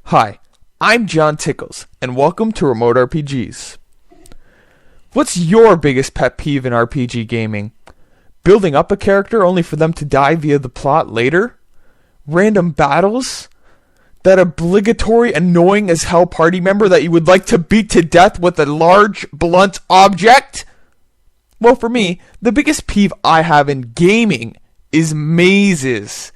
Hi, I'm John Tickles, and welcome to Remote RPGs. What's your biggest pet peeve in RPG gaming? Building up a character only for them to die via the plot later? Random battles? That obligatory annoying as hell party member that you would like to beat to death with a large, blunt object? Well, for me, the biggest peeve I have in gaming is mazes.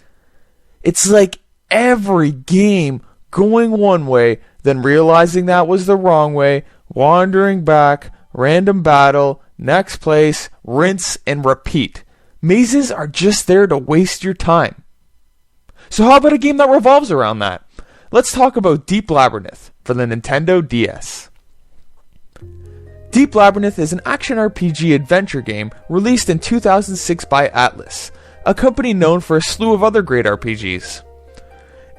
It's like every game going one way, then realizing that was the wrong way, wandering back, random battle, next place, rinse and repeat. Mazes are just there to waste your time. So how about a game that revolves around that? Let's talk about Deep Labyrinth for the Nintendo DS. Deep Labyrinth is an action RPG adventure game released in 2006 by Atlus, a company known for a slew of other great RPGs.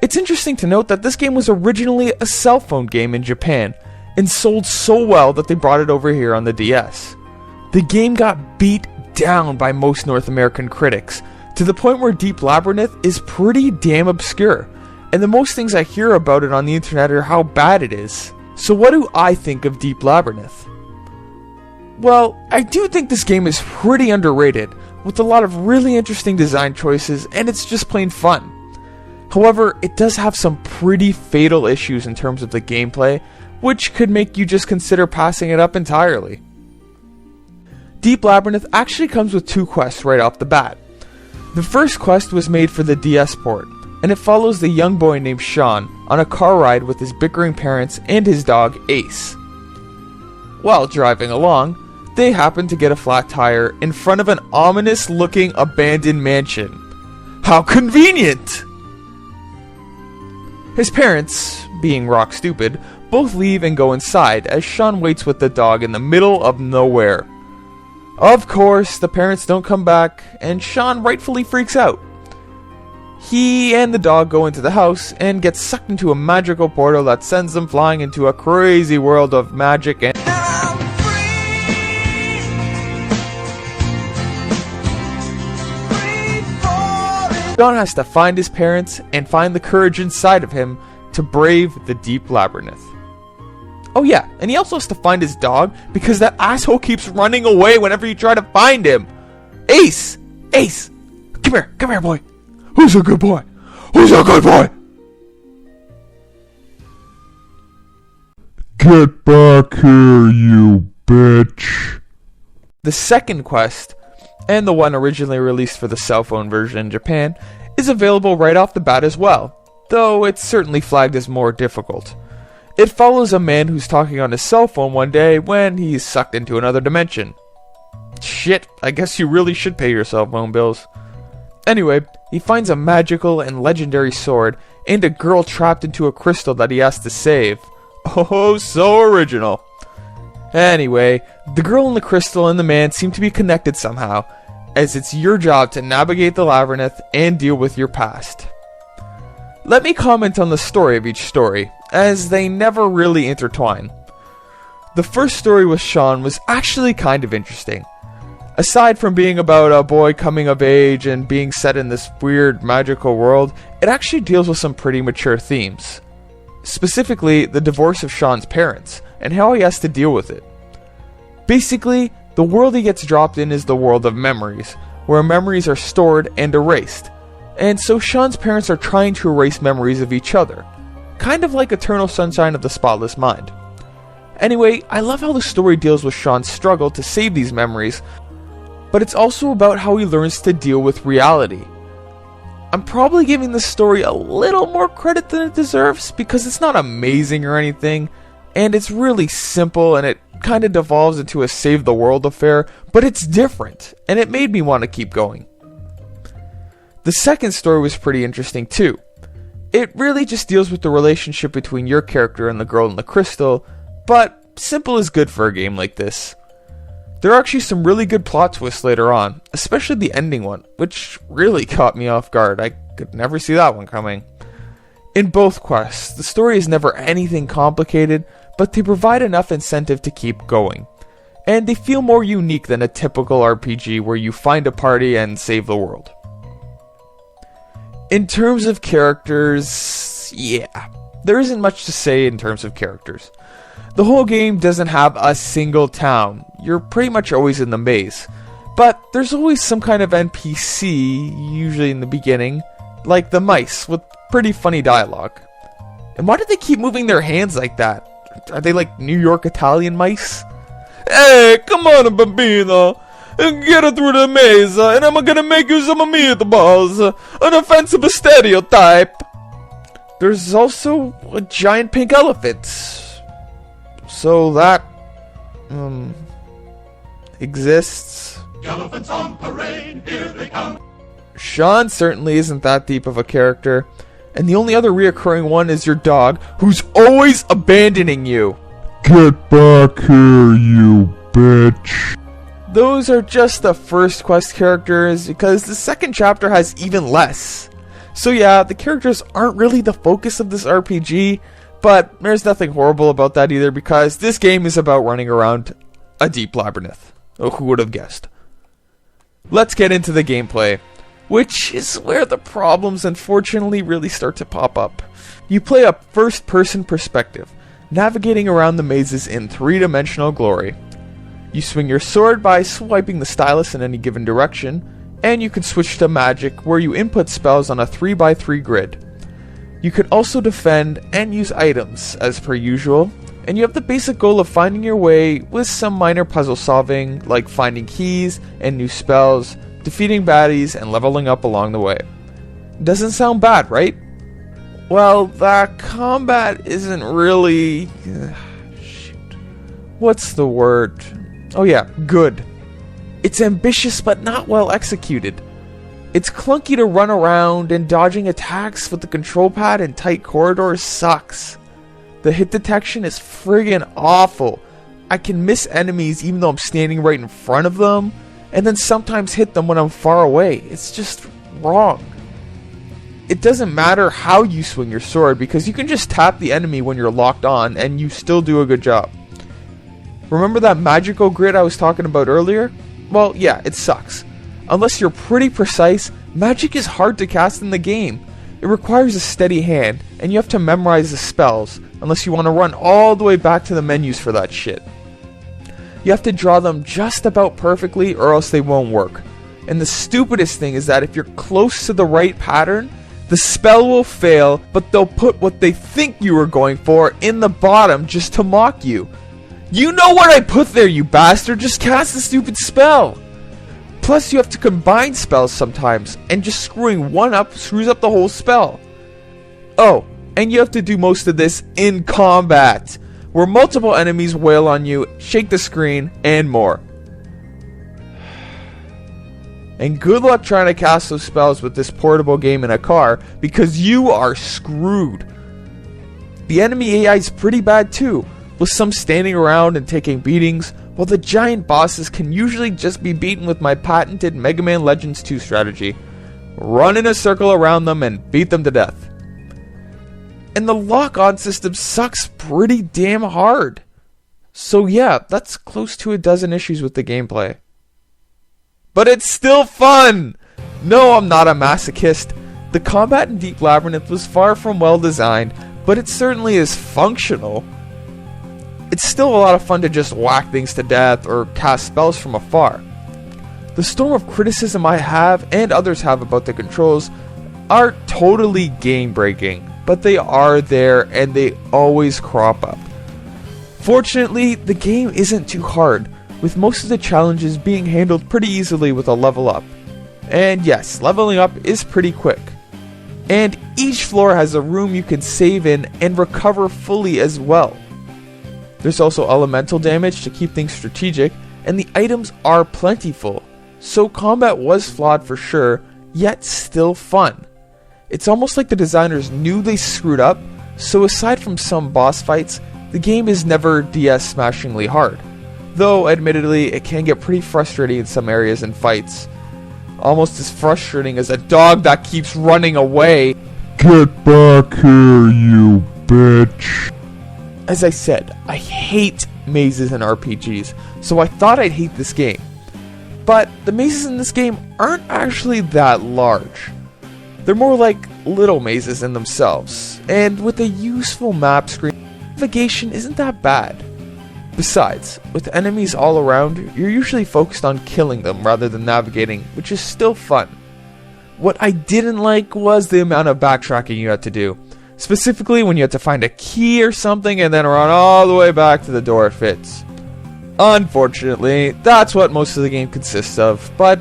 It's interesting to note that this game was originally a cell phone game in Japan, and sold so well that they brought it over here on the DS. The game got beat down by most North American critics, to the point where Deep Labyrinth is pretty damn obscure, and the most things I hear about it on the internet are how bad it is. So what do I think of Deep Labyrinth? Well, I do think this game is pretty underrated, with a lot of really interesting design choices, and it's just plain fun. However, it does have some pretty fatal issues in terms of the gameplay, which could make you just consider passing it up entirely. Deep Labyrinth actually comes with two quests right off the bat. The first quest was made for the DS port, and it follows the young boy named Shawn on a car ride with his bickering parents and his dog Ace. While driving along, they happen to get a flat tire in front of an ominous-looking abandoned mansion. How convenient! His parents, being rock stupid, both leave and go inside as Shawn waits with the dog in the middle of nowhere. Of course, the parents don't come back, and Shawn rightfully freaks out. He and the dog go into the house and get sucked into a magical portal that sends them flying into a crazy world of magic and Shawn has to find his parents and find the courage inside of him to brave the Deep Labyrinth. Oh yeah, and he also has to find his dog because that asshole keeps running away whenever you try to find him. Ace! Ace! Come here boy. Who's a good boy? Who's a good boy? Get back here, you bitch. The second quest, and the one originally released for the cell phone version in Japan, is available right off the bat as well, though it's certainly flagged as more difficult. It follows a man who's talking on his cell phone one day when he's sucked into another dimension. Shit, I guess you really should pay your cell phone bills. Anyway, he finds a magical and legendary sword and a girl trapped into a crystal that he has to save. Oh, so original. Anyway, the girl in the crystal and the man seem to be connected somehow, as it's your job to navigate the labyrinth and deal with your past. Let me comment on the story of each story, as they never really intertwine. The first story with Shawn was actually kind of interesting. Aside from being about a boy coming of age and being set in this weird magical world, it actually deals with some pretty mature themes. Specifically, the divorce of Shawn's parents, and how he has to deal with it. Basically, the world he gets dropped in is the world of memories, where memories are stored and erased. And so Shawn's parents are trying to erase memories of each other. Kind of like Eternal Sunshine of the Spotless Mind. Anyway, I love how the story deals with Shawn's struggle to save these memories, but it's also about how he learns to deal with reality. I'm probably giving this story a little more credit than it deserves, because it's not amazing or anything, and it's really simple, and it kind of devolves into a save the world affair, but it's different, and it made me want to keep going. The second story was pretty interesting too. It really just deals with the relationship between your character and the girl in the crystal, but simple is good for a game like this. There are actually some really good plot twists later on, especially the ending one, which really caught me off guard. I could never see that one coming. In both quests, the story is never anything complicated, but they provide enough incentive to keep going. And they feel more unique than a typical RPG where you find a party and save the world. In terms of characters, yeah, there isn't much to say in terms of characters. The whole game doesn't have a single town. You're pretty much always in the maze. But there's always some kind of NPC, usually in the beginning, like the mice, with pretty funny dialogue. And why do they keep moving their hands like that? Are they like New York Italian mice? Hey, come on, bambino! Get it through the maze, and I'm gonna make you some meatballs! An offensive stereotype! There's also a giant pink elephant. So that... exists. Elephants on parade, here they come. Shawn certainly isn't that deep of a character, and the only other reoccurring one is your dog, who's always abandoning you. Get back here, you bitch. Those are just the first quest characters, because the second chapter has even less. So yeah, the characters aren't really the focus of this RPG, but there's nothing horrible about that either, because this game is about running around a deep labyrinth. Oh, who would have guessed? Let's get into the gameplay, which is where the problems unfortunately really start to pop up. You play a first-person perspective, navigating around the mazes in three-dimensional glory. You swing your sword by swiping the stylus in any given direction, and you can switch to magic where you input spells on a 3x3 grid. You can also defend and use items as per usual, and you have the basic goal of finding your way with some minor puzzle solving like finding keys and new spells, defeating baddies, and leveling up along the way. Doesn't sound bad, right? Well, that combat isn't really... shoot. What's the word? Oh yeah, good. It's ambitious but not well executed. It's clunky to run around, and dodging attacks with the control pad in tight corridors sucks. The hit detection is friggin' awful. I can miss enemies even though I'm standing right in front of them, and then sometimes hit them when I'm far away. It's just wrong. It doesn't matter how you swing your sword, because you can just tap the enemy when you're locked on and you still do a good job. Remember that magical grid I was talking about earlier? Well, yeah, it sucks. Unless you're pretty precise, magic is hard to cast in the game. It requires a steady hand, and you have to memorize the spells, unless you want to run all the way back to the menus for that shit. You have to draw them just about perfectly, or else they won't work. And the stupidest thing is that if you're close to the right pattern, the spell will fail, but they'll put what they think you were going for in the bottom just to mock you. You know what I put there, you bastard! Just cast the stupid spell! Plus, you have to combine spells sometimes, and just screwing one up screws up the whole spell. Oh, and you have to do most of this in combat, where multiple enemies wail on you, shake the screen, and more. And good luck trying to cast those spells with this portable game in a car, because you are screwed. The enemy AI is pretty bad too, with some standing around and taking beatings, while the giant bosses can usually just be beaten with my patented Mega Man Legends 2 strategy. Run in a circle around them and beat them to death. And the lock-on system sucks pretty damn hard. So yeah, that's close to a dozen issues with the gameplay. But it's still fun! No, I'm not a masochist. The combat in Deep Labyrinth was far from well designed, but it certainly is functional. It's still a lot of fun to just whack things to death or cast spells from afar. The storm of criticism I have and others have about the controls are totally game-breaking, but they are there and they always crop up. Fortunately, the game isn't too hard, with most of the challenges being handled pretty easily with a level up. And yes, leveling up is pretty quick. And each floor has a room you can save in and recover fully as well. There's also elemental damage to keep things strategic, and the items are plentiful, so combat was flawed for sure, yet still fun. It's almost like the designers knew they screwed up, so aside from some boss fights, the game is never DS smashingly hard. Though, admittedly, it can get pretty frustrating in some areas and fights. Almost as frustrating as a dog that keeps running away. Get back here, you bitch. As I said, I hate mazes in RPGs, so I thought I'd hate this game. But the mazes in this game aren't actually that large. They're more like little mazes in themselves, and with a useful map screen, navigation isn't that bad. Besides, with enemies all around, you're usually focused on killing them rather than navigating, which is still fun. What I didn't like was the amount of backtracking you had to do, specifically when you had to find a key or something and then run all the way back to the door it fits. Unfortunately, that's what most of the game consists of, but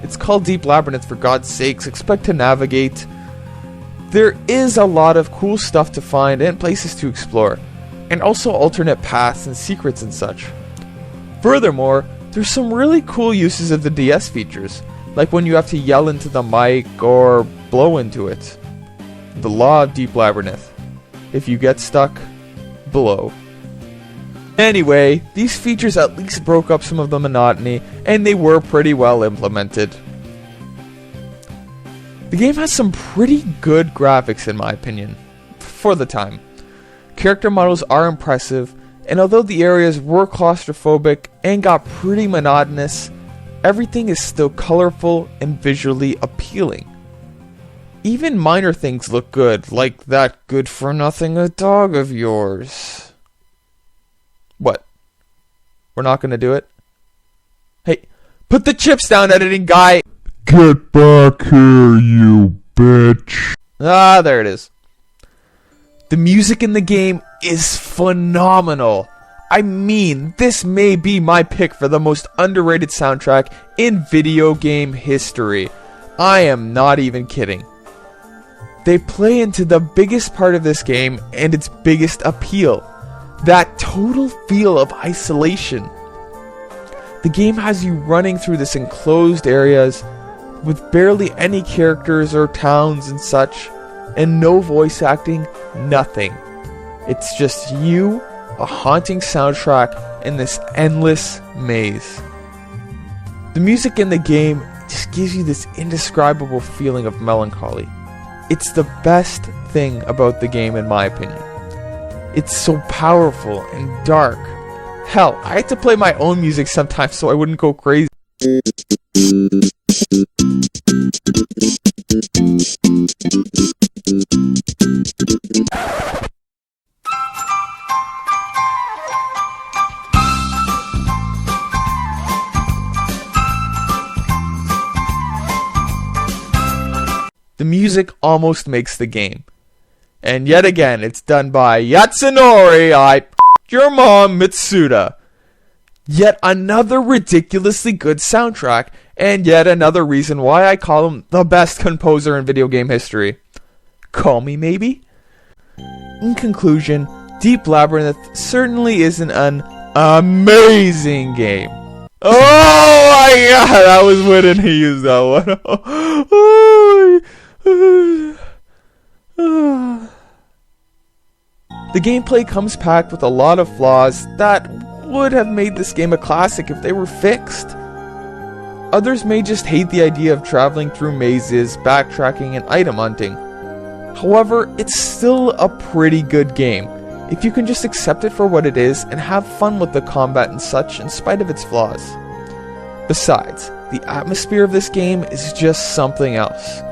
it's called Deep Labyrinth, for God's sakes, expect to navigate. There is a lot of cool stuff to find and places to explore, and also alternate paths and secrets and such. Furthermore, there's some really cool uses of the DS features, like when you have to yell into the mic or blow into it. The law of Deep Labyrinth. If you get stuck, blow. Anyway, these features at least broke up some of the monotony, and they were pretty well implemented. The game has some pretty good graphics in my opinion, for the time. Character models are impressive, and although the areas were claustrophobic and got pretty monotonous, everything is still colorful and visually appealing. Even minor things look good, like that good-for-nothing a dog of yours. What? We're not gonna do it? Hey, put the chips down, editing guy! Get back here, you bitch. Ah, there it is. The music in the game is phenomenal. I mean, this may be my pick for the most underrated soundtrack in video game history. I am not even kidding. They play into the biggest part of this game and its biggest appeal. That total feel of isolation. The game has you running through this enclosed areas with barely any characters or towns and such, and no voice acting, nothing. It's just you, a haunting soundtrack, and this endless maze. The music in the game just gives you this indescribable feeling of melancholy. It's the best thing about the game in my opinion. It's so powerful and dark. Hell, I had to play my own music sometimes so I wouldn't go crazy. The music almost makes the game. And yet again, it's done by Yatsunori, your mom, Mitsuda. Yet another ridiculously good soundtrack, and yet another reason why I call him the best composer in video game history. Call me maybe? In conclusion, Deep Labyrinth certainly isn't an amazing game. Oh my god, I was waiting to use that one. The gameplay comes packed with a lot of flaws that would have made this game a classic if they were fixed. Others may just hate the idea of traveling through mazes, backtracking, and item hunting. However, it's still a pretty good game, if you can just accept it for what it is and have fun with the combat and such in spite of its flaws. Besides, the atmosphere of this game is just something else.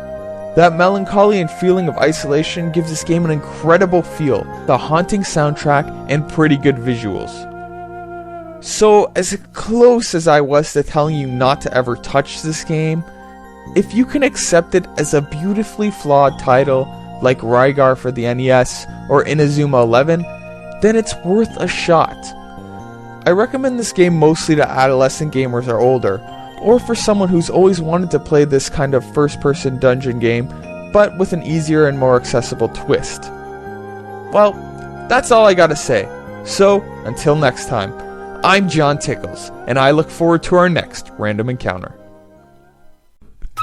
That melancholy and feeling of isolation gives this game an incredible feel, the haunting soundtrack, and pretty good visuals. So, as close as I was to telling you not to ever touch this game, if you can accept it as a beautifully flawed title, like Rygar for the NES or Inazuma 11, then it's worth a shot. I recommend this game mostly to adolescent gamers or older, or for someone who's always wanted to play this kind of first-person dungeon game, but with an easier and more accessible twist. Well, that's all I gotta say. So, until next time, I'm John Tickles, and I look forward to our next random encounter.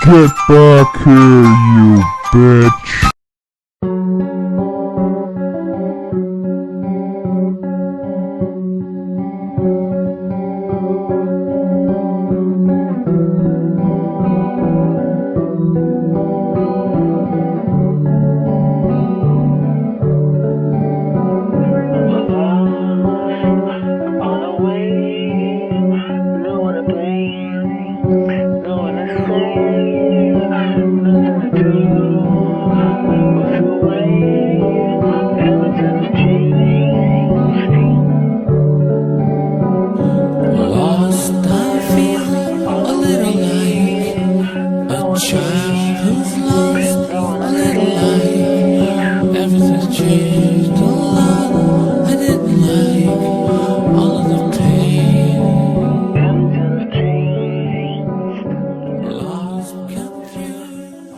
Get back here, you bitch. No one to say, nothing to do. Lost, I feel a little like a child who's lost.